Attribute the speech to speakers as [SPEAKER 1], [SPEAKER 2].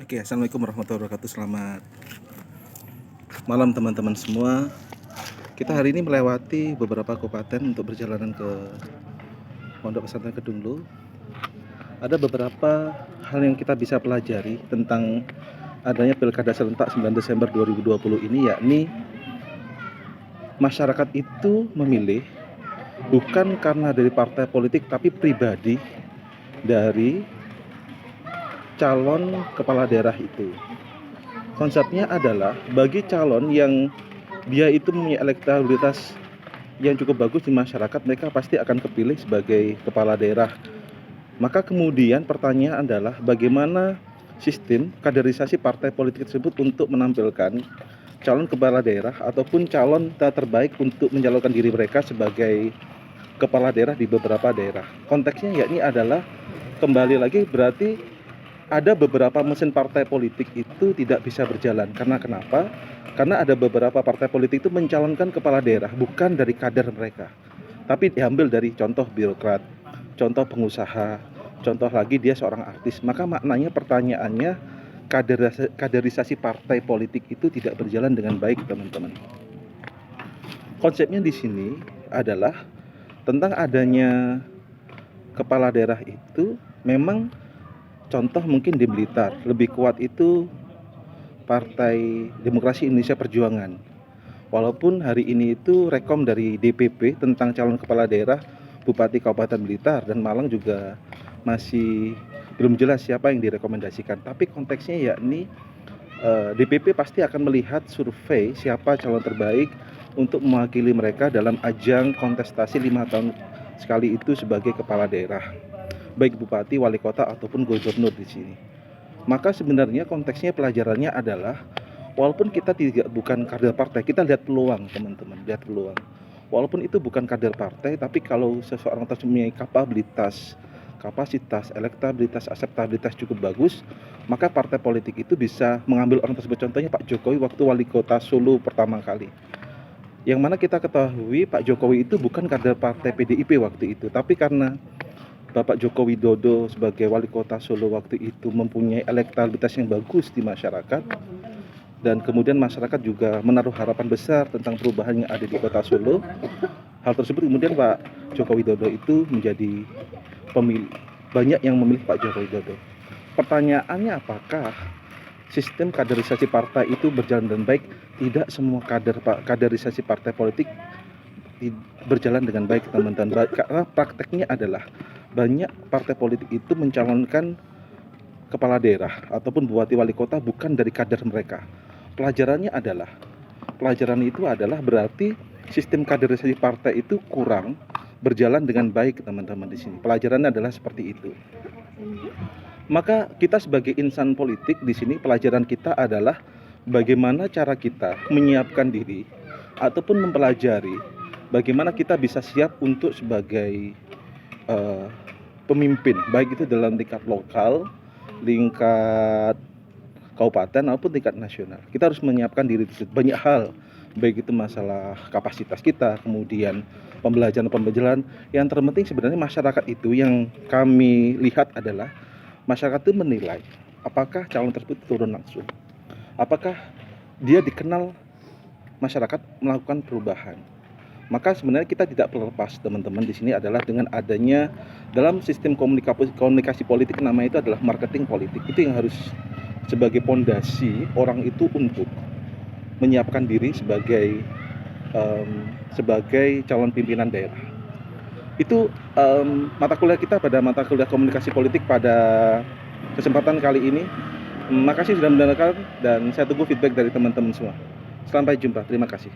[SPEAKER 1] Oke, assalamualaikum warahmatullahi wabarakatuh. Selamat malam teman-teman semua. Kita hari ini melewati beberapa kabupaten untuk berjalanan ke Pondok Pesantren Kedunglu. Ada beberapa hal yang kita bisa pelajari tentang adanya Pilkada serentak 9 Desember 2020 ini, yakni masyarakat itu memilih bukan karena dari partai politik tapi pribadi dari calon kepala daerah itu. Konsepnya adalah bagi calon yang dia itu mempunyai elektabilitas yang cukup bagus di masyarakat, mereka pasti akan kepilih sebagai kepala daerah. Maka kemudian pertanyaan adalah bagaimana sistem kaderisasi partai politik tersebut untuk menampilkan calon kepala daerah ataupun calon terbaik untuk mencalonkan diri mereka sebagai kepala daerah di beberapa daerah. Konteksnya yakni adalah kembali lagi berarti ada beberapa mesin partai politik itu tidak bisa berjalan. Karena kenapa? Karena ada beberapa partai politik itu mencalonkan kepala daerah bukan dari kader mereka, tapi diambil dari contoh birokrat, contoh pengusaha, contoh lagi dia seorang artis. Maka maknanya pertanyaannya, kaderisasi partai politik itu tidak berjalan dengan baik, teman-teman. Konsepnya di sini adalah tentang adanya kepala daerah itu memang contoh mungkin di Blitar, lebih kuat itu Partai Demokrasi Indonesia Perjuangan. Walaupun hari ini itu rekom dari DPP tentang calon kepala daerah Bupati Kabupaten Blitar dan Malang juga masih belum jelas siapa yang direkomendasikan. Tapi konteksnya yakni DPP pasti akan melihat survei siapa calon terbaik untuk mewakili mereka dalam ajang kontestasi 5 tahun sekali itu sebagai kepala daerah, baik bupati, wali kota ataupun gubernur di sini. Maka sebenarnya konteksnya pelajarannya adalah walaupun kita bukan kader partai, kita lihat peluang, teman-teman, lihat peluang. Walaupun itu bukan kader partai, tapi kalau seseorang mempunyai kapasitas, elektabilitas, akseptabilitas cukup bagus, maka partai politik itu bisa mengambil orang tersebut. Contohnya Pak Jokowi waktu wali kota Solo pertama kali. Yang mana kita ketahui Pak Jokowi itu bukan kader partai PDIP waktu itu, tapi karena Bapak Joko Widodo sebagai wali kota Solo waktu itu mempunyai elektabilitas yang bagus di masyarakat, dan kemudian masyarakat juga menaruh harapan besar tentang perubahan yang ada di kota Solo. Hal tersebut kemudian Pak Joko Widodo itu menjadi pemilih, banyak yang memilih Pak Joko Widodo. Pertanyaannya, apakah sistem kaderisasi partai itu berjalan dengan baik? Tidak semua kaderisasi partai politik berjalan dengan baik, teman-teman, karena prakteknya adalah banyak partai politik itu mencalonkan kepala daerah ataupun bupati wali kota bukan dari kader mereka. Pelajaran itu adalah berarti sistem kaderisasi partai itu kurang berjalan dengan baik, teman-teman. Di sini pelajarannya adalah seperti itu. Maka kita sebagai insan politik di sini, pelajaran kita adalah bagaimana cara kita menyiapkan diri ataupun mempelajari bagaimana kita bisa siap untuk sebagai pemimpin, baik itu dalam tingkat lokal, tingkat kabupaten maupun tingkat nasional. Kita harus menyiapkan diri banyak hal, baik itu masalah kapasitas kita, kemudian pembelajaran. Yang terpenting sebenarnya masyarakat itu, yang kami lihat adalah masyarakat itu menilai apakah calon tersebut turun langsung, apakah dia dikenal masyarakat melakukan perubahan. Maka sebenarnya kita tidak terlepas, teman-teman, di sini adalah dengan adanya dalam sistem komunikasi politik, namanya itu adalah marketing politik. Itu yang harus sebagai pondasi orang itu untuk menyiapkan diri sebagai calon pimpinan daerah. Itu mata kuliah kita pada mata kuliah komunikasi politik pada kesempatan kali ini. Makasih sudah mendengarkan dan saya tunggu feedback dari teman-teman semua. Sampai jumpa, terima kasih.